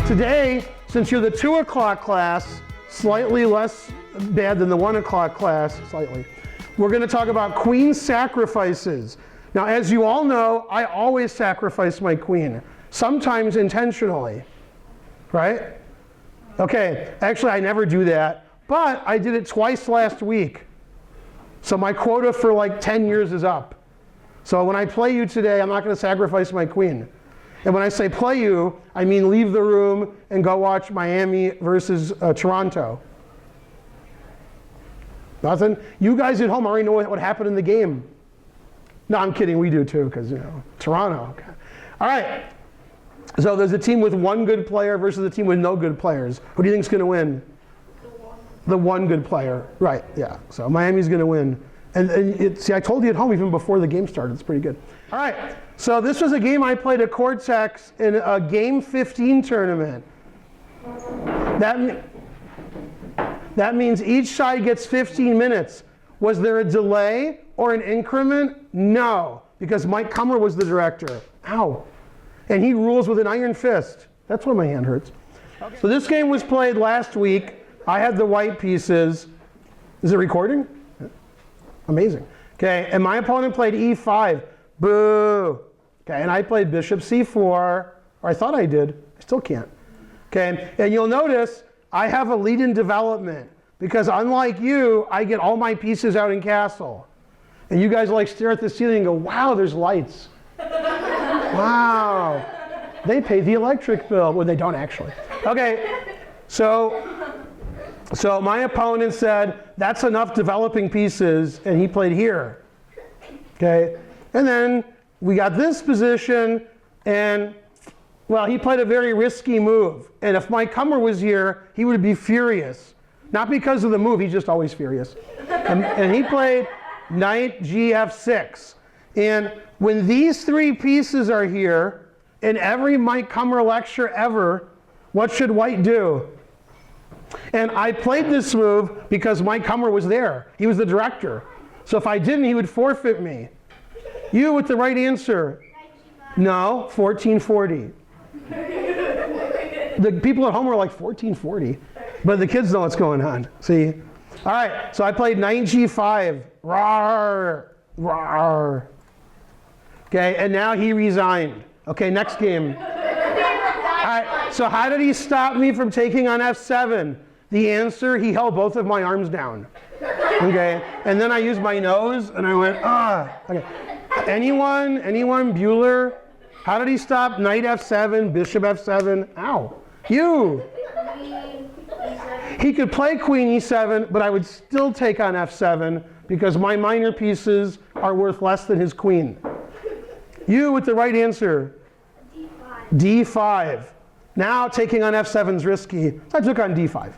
Today, since you're the 2 o'clock class, slightly less bad than the 1 o'clock class, slightly, we're going to talk about queen sacrifices. Now, as you all know, I always sacrifice my queen, sometimes intentionally, right? Okay, actually I never do that, but I did it twice last week. So my quota for like 10 years is up. So when I play you today, I'm not going to sacrifice my queen. And when I say play you, I mean leave the room and go watch Miami versus Toronto. Nothing? You guys at home already know what happened in the game. No, I'm kidding, we do too, because, you know, Toronto. Okay. All right, so there's a team with 1 good player versus a team with no good players. Who do you think is going to win? The one good player, right, yeah. So Miami's going to win. And see, I told you at home even before the game started. It's pretty good. All right, so this was a game I played at Cortex in a Game 15 tournament. That means each side gets 15 minutes. Was there a delay or an increment? No, because Mike Kummer was the director. Ow. And he rules with an iron fist. That's why my hand hurts. Okay. So this game was played last week. I had the white pieces. Is it recording? Amazing. Okay, and my opponent played e5. Boo. Okay, and I played bishop c4, or I thought I did. I still can't. Okay, and you'll notice I have a lead in development because unlike you, I get all my pieces out in castle. And you guys like stare at the ceiling and go, wow, there's lights. Wow. They pay the electric bill. Well, they don't actually. Okay, so my opponent said, that's enough developing pieces, and he played here. Okay, and then we got this position, and well, he played a very risky move. And if Mike Kummer was here, he would be furious. Not because of the move, he's just always furious. And he played knight gf6. And when these 3 pieces are here, in every Mike Kummer lecture ever, what should white do? And I played this move because Mike Kummer was there. He was the director. So if I didn't, he would forfeit me. You with the right answer. No, 1440. The people at home were like 1440. But the kids know what's going on. See? All right, so I played knight g5. Rawr, rawr. Okay, and now he resigned. Okay, next game. All right, so how did he stop me from taking on f7? The answer, he held both of my arms down. Okay, and then I used my nose and I went, ah. Okay, anyone, Bueller? How did he stop knight f7, bishop f7? Ow, you. He could play queen e7, but I would still take on f7 because my minor pieces are worth less than his queen. You with the right answer. D5. D5. Now taking on f7 is risky, so I took on d5.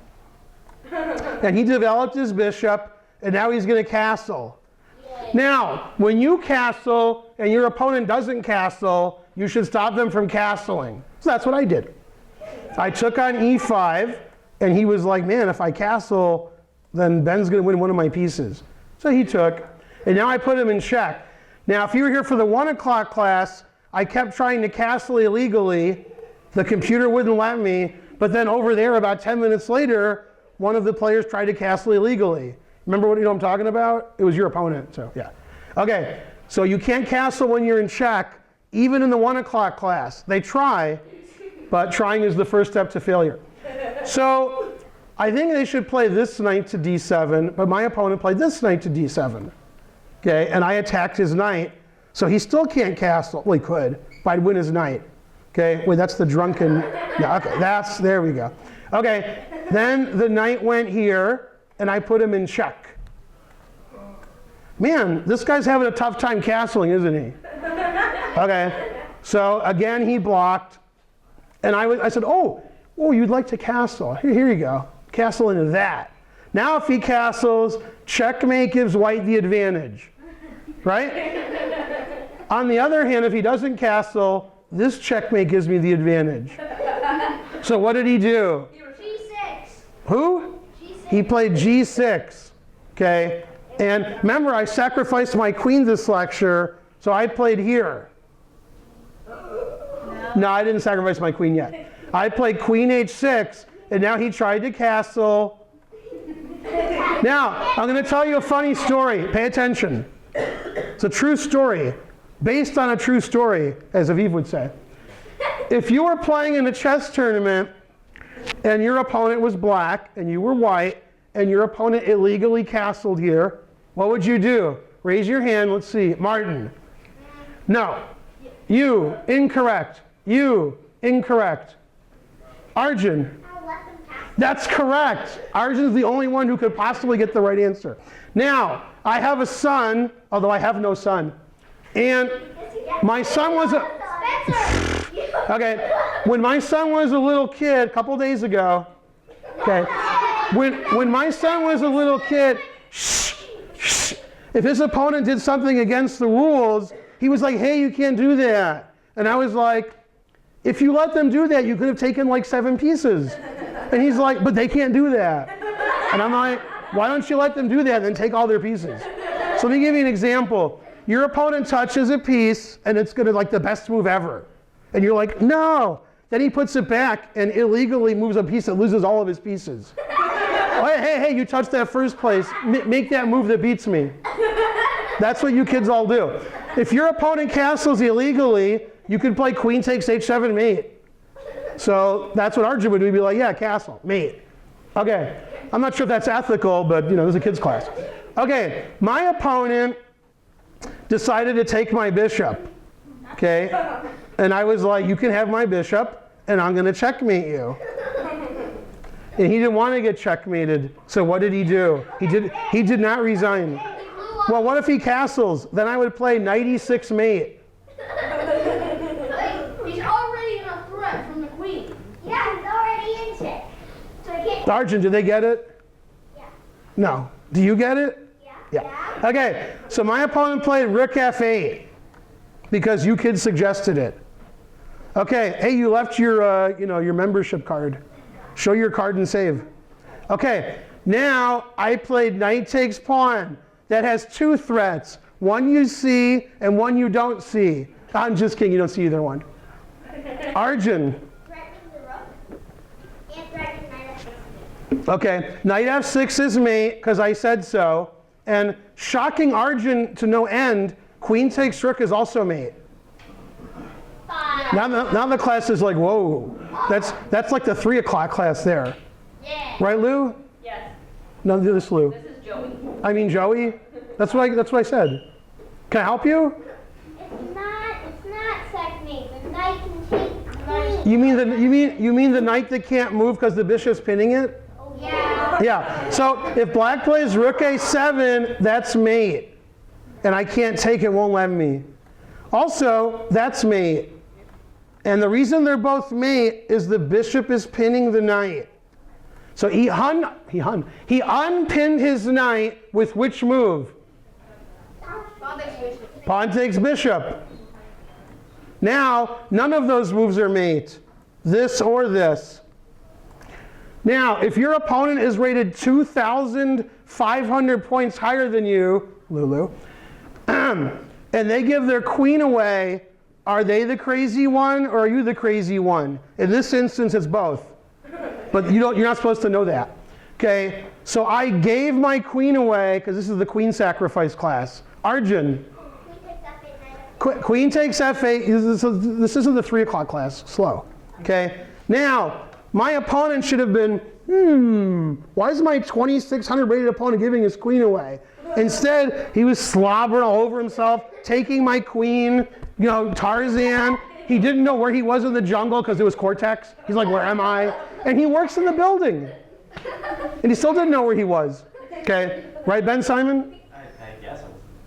And he developed his bishop, and now he's going to castle. Yay. Now, when you castle and your opponent doesn't castle, you should stop them from castling. So that's what I did. I took on e5, and he was like, man, if I castle, then Ben's going to win one of my pieces. So he took, and now I put him in check. Now, if you were here for the 1 o'clock class, I kept trying to castle illegally. The computer wouldn't let me, but then over there, about 10 minutes later, one of the players tried to castle illegally. Remember what I'm talking about? It was your opponent, so yeah. Okay, so you can't castle when you're in check, even in the 1 o'clock class. They try, but trying is the first step to failure. So I think they should play this knight to d7, but my opponent played this knight to d7. Okay, and I attacked his knight, so he still can't castle. Well, he could, but I'd win his knight. Okay, wait, that's the drunken, yeah, okay, there we go. Okay, then the knight went here, and I put him in check. Man, this guy's having a tough time castling, isn't he? Okay, so again, he blocked, and I said, oh, you'd like to castle. Here you go, castle into that. Now if he castles, checkmate gives white the advantage, right? On the other hand, if he doesn't castle, this checkmate gives me the advantage. So what did he do? G6. Who? G6. He played G6, okay? And remember, I sacrificed my queen this lecture, so I played here. No, I didn't sacrifice my queen yet. I played queen h6, and now he tried to castle. Now, I'm going to tell you a funny story. Pay attention. It's a true story, based on a true story, as Aviv would say. If you were playing in a chess tournament, and your opponent was black, and you were white, and your opponent illegally castled here, what would you do? Raise your hand, let's see. Martin. No. You, incorrect. You, incorrect. Arjun. That's correct. Arjun's the only one who could possibly get the right answer. Now, I have a son, although I have no son. And my son was a... Okay, when my son was a little kid, a couple days ago, okay, when my son was a little kid, if his opponent did something against the rules, he was like, hey, you can't do that. And I was like, if you let them do that, you could have taken like 7 pieces. And he's like, but they can't do that. And I'm like, why don't you let them do that and then take all their pieces? So let me give you an example. Your opponent touches a piece, and it's gonna like the best move ever. And you're like, no. Then he puts it back and illegally moves a piece that loses all of his pieces. Oh, hey, you touched that first place. Make that move that beats me. That's what you kids all do. If your opponent castles illegally, you could play queen takes h7 mate. So that's what Arjun would do. He'd be like, yeah, castle, mate. Okay, I'm not sure if that's ethical, but you know, this is a kid's class. Okay, my opponent decided to take my bishop, okay? And I was like, you can have my bishop, and I'm gonna checkmate you. And he didn't want to get checkmated, so what did he do? He did not resign. Well, what if he castles? Then I would play knight e6 mate. He's already in a threat from the queen. Yeah, he's already in check. So I can't... Arjun, do they get it? Yeah. No. Do you get it? Yeah. Okay, so my opponent played rook f8 because you kids suggested it. Okay, hey, you left your, your membership card. Show your card and save. Okay, now I played knight takes pawn. That has 2 threats. One you see and one you don't see. I'm just kidding, you don't see either one. Arjun. Threatening the rook and threatening knight f6. Okay, knight f6 is mate because I said so. And shocking Arjun to no end, queen takes rook is also mate. Now the class is like, whoa. That's like the 3 o'clock class there. Yeah. Right, Lou? Yes. No, this Lou. This is Joey. I mean Joey. That's what I said. Can I help you? It's not checkmate. The knight can take queen. You mean the knight that can't move because the bishop's pinning it? Oh, yeah. Yeah. So if black plays rook a7, that's mate. And I can't take it, won't let me. Also, that's mate. And the reason they're both mate is the bishop is pinning the knight. So he unpinned his knight with which move? Pawn takes bishop. Now, none of those moves are mate. This or this. Now, if your opponent is rated 2,500 points higher than you, Lulu, and they give their queen away, are they the crazy one or are you the crazy one? In this instance, it's both. But you're not supposed to know that. Okay, so I gave my queen away, because this is the queen sacrifice class. Arjun. Queen takes f8. This isn't the 3 o'clock class. Slow. Okay, now, my opponent should have been, why is my 2,600 rated opponent giving his queen away? Instead, he was slobbering all over himself, taking my queen, Tarzan. He didn't know where he was in the jungle because it was Cortex. He's like, where am I? And he works in the building. And he still didn't know where he was. Okay, right, Ben Simon? I guess.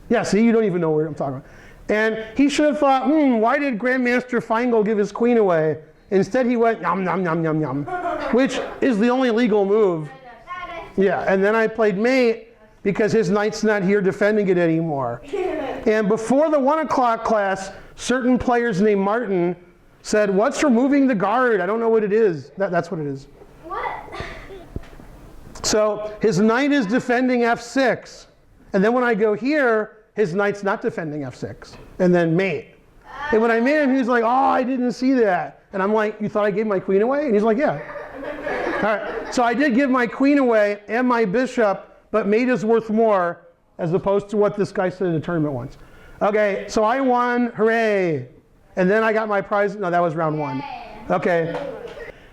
Yeah, see, you don't even know where I'm talking about. And he should have thought, why did Grandmaster Finegold give his queen away? Instead, he went, yum, yum, yum, yum, yum, which is the only legal move. Yeah, and then I played mate because his knight's not here defending it anymore. And before the 1 o'clock class, certain players named Martin said, what's removing the guard? I don't know what it is. That's what it is. What? So his knight is defending f6. And then when I go here, his knight's not defending f6. And then mate. And when I made him, he was like, oh, I didn't see that. And I'm like, you thought I gave my queen away? And he's like, yeah. All right, so I did give my queen away and my bishop, but mate is worth more as opposed to what this guy said in the tournament once. Okay, so I won, hooray. And then I got my prize. No, that was round one. Okay.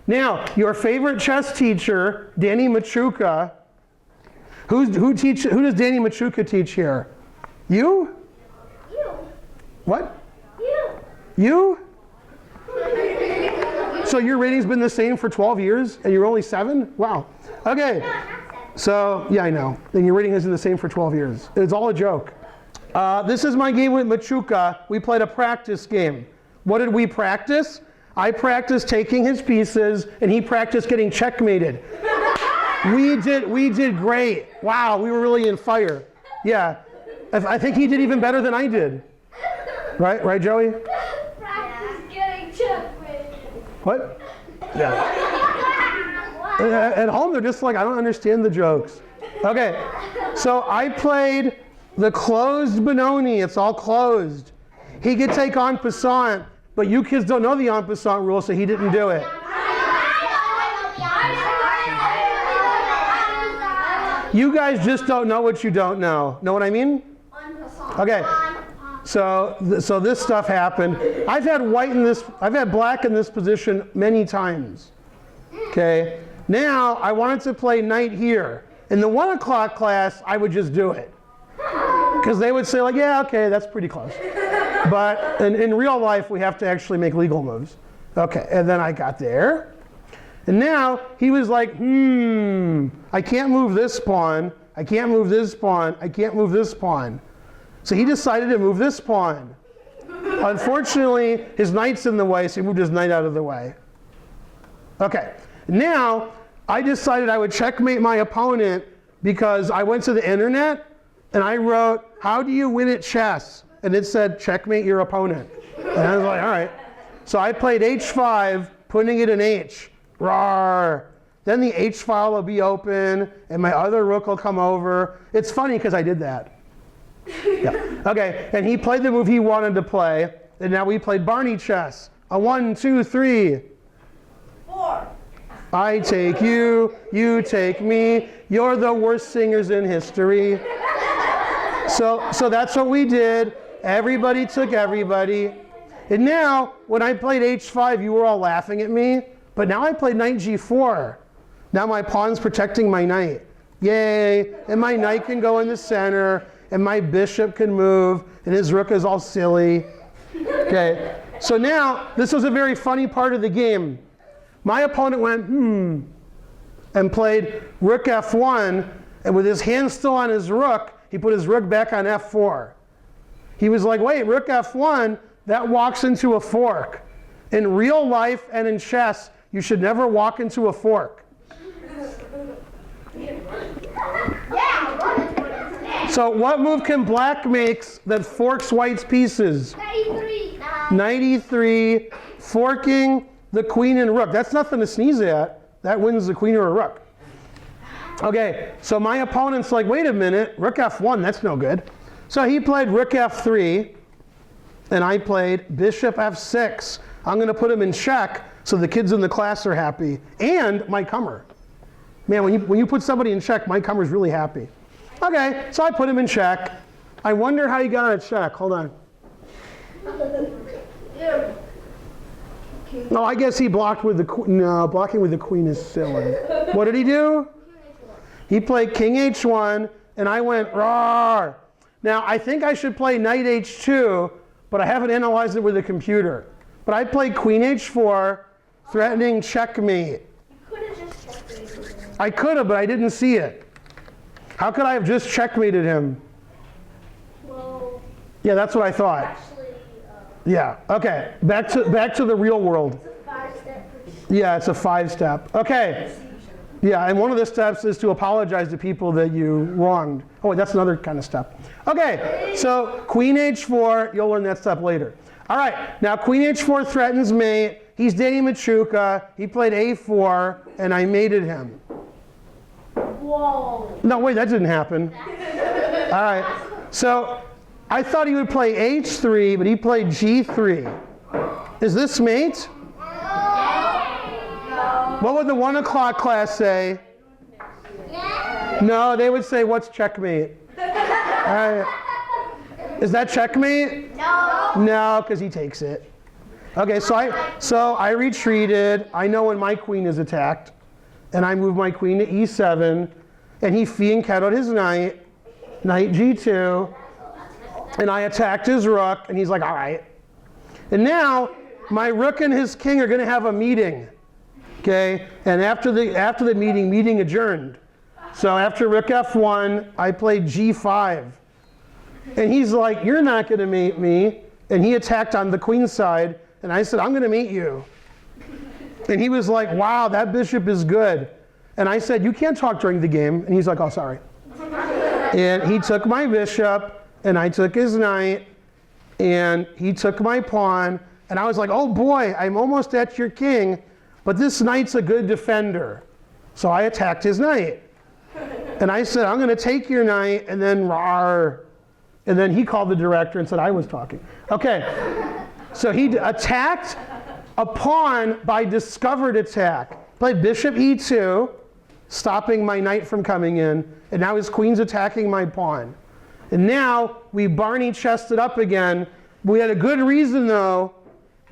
Now, your favorite chess teacher, Danny Machuca. Who does Danny Machuca teach here? You? You. What? You. You? So your rating's been the same for 12 years and you're only 7? Wow. Okay. No, not 7. So, yeah, I know. And your rating has been the same for 12 years. It's all a joke. This is my game with Machuca. We played a practice game. What did we practice? I practiced taking his pieces, and he practiced getting checkmated. We did great. Wow, we were really in fire. Yeah, I think he did even better than I did. Right, Joey? Practice getting checkmated. What? Yeah. At home, they're just like, I don't understand the jokes. Okay, so I played the closed Benoni. It's all closed. He could take en passant, but you kids don't know the en passant rule, so he didn't do it. You guys just don't know what you don't know. Know what I mean? Okay. So this stuff happened. I've had black in this position many times. Okay. Now I wanted to play knight here. In the 1 o'clock class, I would just do it. Because they would say like, yeah, okay, that's pretty close. But in real life, we have to actually make legal moves. Okay, and then I got there. And now he was like, I can't move this pawn. I can't move this pawn. I can't move this pawn. So he decided to move this pawn. Unfortunately, his knight's in the way, so he moved his knight out of the way. Okay, now I decided I would checkmate my opponent because I went to the internet and I wrote, how do you win at chess? And it said, checkmate your opponent. And I was like, all right. So I played h5, putting it in h. Rawr. Then the h file will be open, and my other rook will come over. It's funny because I did that. Yeah. Okay, and he played the move he wanted to play, and now we played Barney chess. A 1, 2, 3. 4. I take you, you take me. You're the worst singers in history. So that's what we did. Everybody took everybody. And now, when I played h5, you were all laughing at me. But now I played knight g4. Now my pawn's protecting my knight. Yay! And my knight can go in the center, and my bishop can move, and his rook is all silly. Okay. So now, this was a very funny part of the game. My opponent went, and played rook f1, and with his hand still on his rook, he put his rook back on f4. He was like, wait, rook f1, that walks into a fork. In real life and in chess, you should never walk into a fork. So what move can black make that forks white's pieces? 93. Knight e3, forking the queen and rook. That's nothing to sneeze at. That wins the queen or a rook. Okay, so my opponent's like, wait a minute, rook f1, that's no good. So he played rook f3, and I played bishop f6. I'm going to put him in check so the kids in the class are happy. And my comer. Man, when you put somebody in check, my comer's really happy. Okay, so I put him in check. I wonder how he got out of check. Hold on. No, I guess he blocked with the queen. No, blocking with the queen is silly. What did he do? He played king h1, and I went, rawr. Now, I think I should play knight h2, but I haven't analyzed it with the computer. But I played queen h4, threatening checkmate. I could have, but I didn't see it. How could I have just checkmated him? Well, Yeah, that's what I thought. actually, Yeah, okay, back to the real world. it's a 5-step procedure. Yeah, it's a 5-step. Okay. Yeah, and one of the steps is to apologize to people that you wronged. Oh, wait, that's another kind of step. Okay, so queen h4, you'll learn that step later. All right, now queen h4 threatens mate. He's Danny Machuca. He played a4, and I mated him. Whoa. No, wait, that didn't happen. All right, so I thought he would play h3, but he played g3. Is this mate? What would the 1 o'clock class say? Yeah. No, they would say, what's checkmate? All right. Is that checkmate? No. No, because he takes it. Okay, so I retreated. I know when my queen is attacked. And I move my queen to e7. And he fianchettoed his knight. Knight g2. And I attacked his rook. And he's like, all right. And now, my rook and his king are going to have a meeting. Okay? And after the meeting adjourned. So after rook f1, I played g5. And he's like, you're not going to mate me. And he attacked on the queen side. And I said, I'm going to mate you. And he was like, wow, that bishop is good. And I said, you can't talk during the game. And he's like, oh, sorry. And he took my bishop. And I took his knight. And he took my pawn. And I was like, oh, boy, I'm almost at your king. But this knight's a good defender. So I attacked his knight. And I said, I'm going to take your knight. And then rawr. And then he called the director and said I was talking. Okay, so he attacked a pawn by discovered attack. Played bishop e2, stopping my knight from coming in. And now his queen's attacking my pawn. And now we Barney chested up again. We had a good reason though.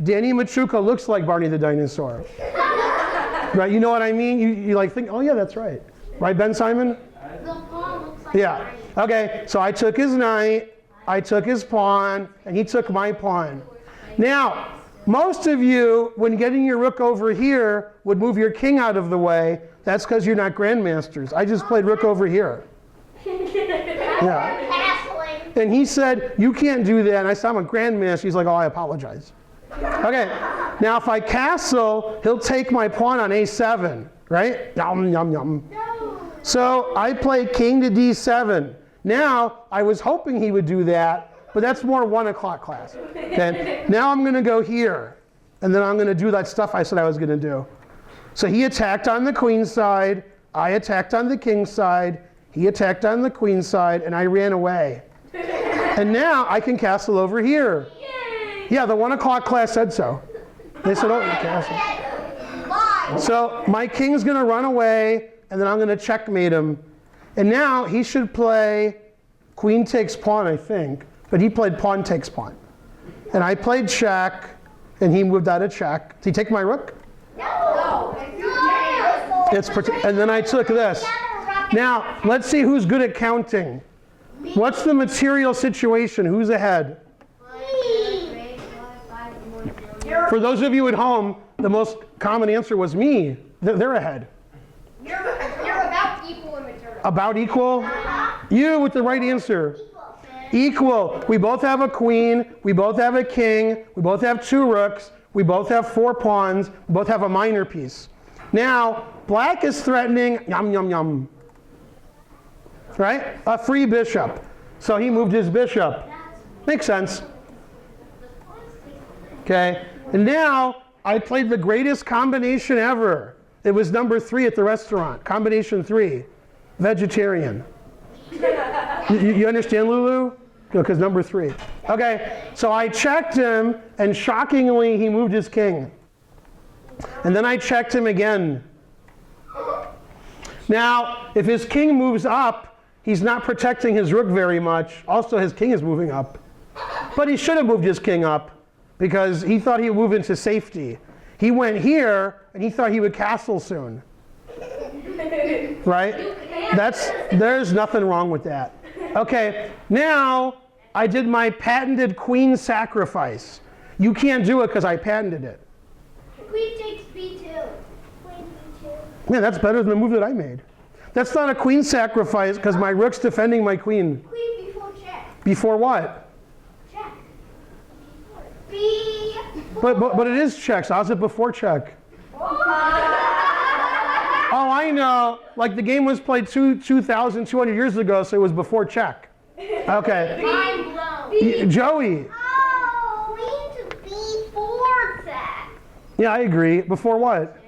Danny Machuca looks like Barney the dinosaur. Right, you know what I mean? You like think, oh yeah, that's right. Right, Ben Simon? The pawn looks like Yeah. Okay, so I took his knight, I took his pawn, and he took my pawn. Now, most of you, when getting your rook over here, would move your king out of the way. That's because you're not grandmasters. I just played rook over here. Yeah. castling. And he said, you can't do that. And I said, I'm a grandmaster. He's like, oh, I apologize. Okay, now if I castle, he'll take my pawn on a7, right? Yum, yum, yum. So I play king to d7. Now, I was hoping he would do that, but that's more 1 o'clock class. Okay? Now I'm going to go here, and then I'm going to do that stuff I said I was going to do. So he attacked on the queen side, I attacked on the king side, he attacked on the queen side, and I ran away. And now I can castle over here. Yeah, the 1 o'clock class said so. They said, oh, you castle. So my king's going to run away, and then I'm going to checkmate him. And now he should play queen takes pawn, I think. But he played pawn takes pawn. And I played check, and he moved out of check. Did he take my rook? No. And then I took this. Now, let's see who's good at counting. What's the material situation? Who's ahead? For those of you at home, the most common answer was me. They're ahead. You're about equal in material. About equal? You with the right answer. Equal. We both have a queen. We both have a king. We both have 2 rooks. We both have 4 pawns. We both have a minor piece. Now, black is threatening, yum, yum, yum. Right? A free bishop. So he moved his bishop. Makes sense. Okay. And now, I played the greatest combination ever. It was number 3 at the restaurant. Combination 3. Vegetarian. You understand, Lulu? Because number 3. Okay, so I checked him, and shockingly, he moved his king. And then I checked him again. Now, if his king moves up, he's not protecting his rook very much. Also, his king is moving up. But he should have moved his king up, because he thought he would move into safety. He went here, and he thought he would castle soon. Right? There's nothing wrong with that. Okay, now I did my patented queen sacrifice. You can't do it because I patented it. Queen takes b2. Queen b2. Yeah, that's better than the move that I made. That's not a queen sacrifice because my rook's defending my queen. Queen before check. Before what? Check. B. But it is check, so how's it before check? Oh, I know. Like the game was played 2,200 years ago, so it was before check. Okay. Mind blown. Joey. Oh, queen to b4 check. Yeah, I agree. Before what?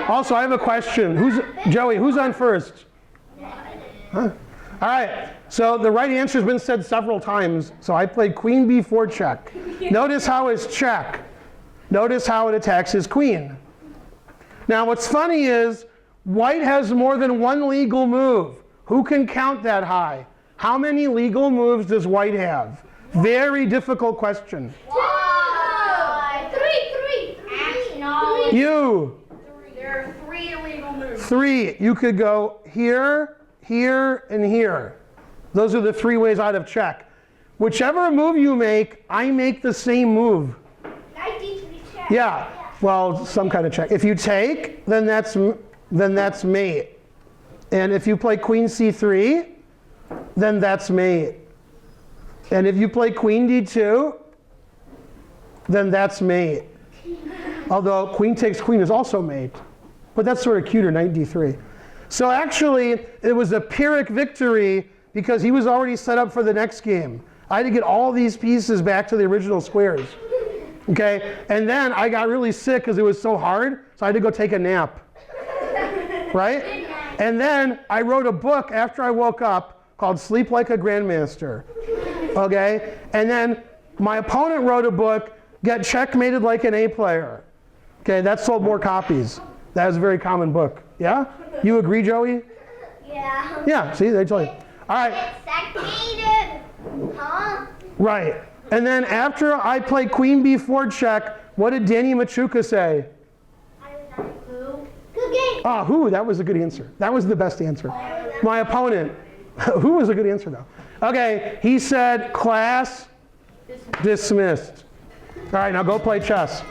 Also, I have a question. Joey, who's on first? Huh? All right. So the right answer has been said several times. So I played queen b4 check. Notice how it's check. Notice how it attacks his queen. Now what's funny is white has more than one legal move. Who can count that high? How many legal moves does white have? Very difficult question. Three. You. There are 3 illegal moves. 3. You could go here, here, and here. Those are the 3 ways out of check. Whichever move you make, I make the same move. Yeah. Well, some kind of check. If you take, then that's mate. And if you play queen c3, then that's mate. And if you play queen d2, then that's mate. Although queen takes queen is also mate. But that's sort of cuter, knight d3. So actually, it was a Pyrrhic victory because he was already set up for the next game. I had to get all these pieces back to the original squares. Okay, and then I got really sick because it was so hard, so I had to go take a nap. Right? And then I wrote a book after I woke up called Sleep Like a Grandmaster. Okay? And then my opponent wrote a book, Get Checkmated Like an A Player. Okay, that sold more copies. That was a very common book. Yeah? You agree, Joey? Yeah. Yeah, see, they told you. All right. It's checkmated. Huh? Right. And then after I played queen b4 check, what did Danny Machuca say? I don't know. Who? Good game. Ah, who? That was a good answer. That was the best answer. My opponent. Who was a good answer, though? Okay, he said, class dismissed. All right, now go play chess.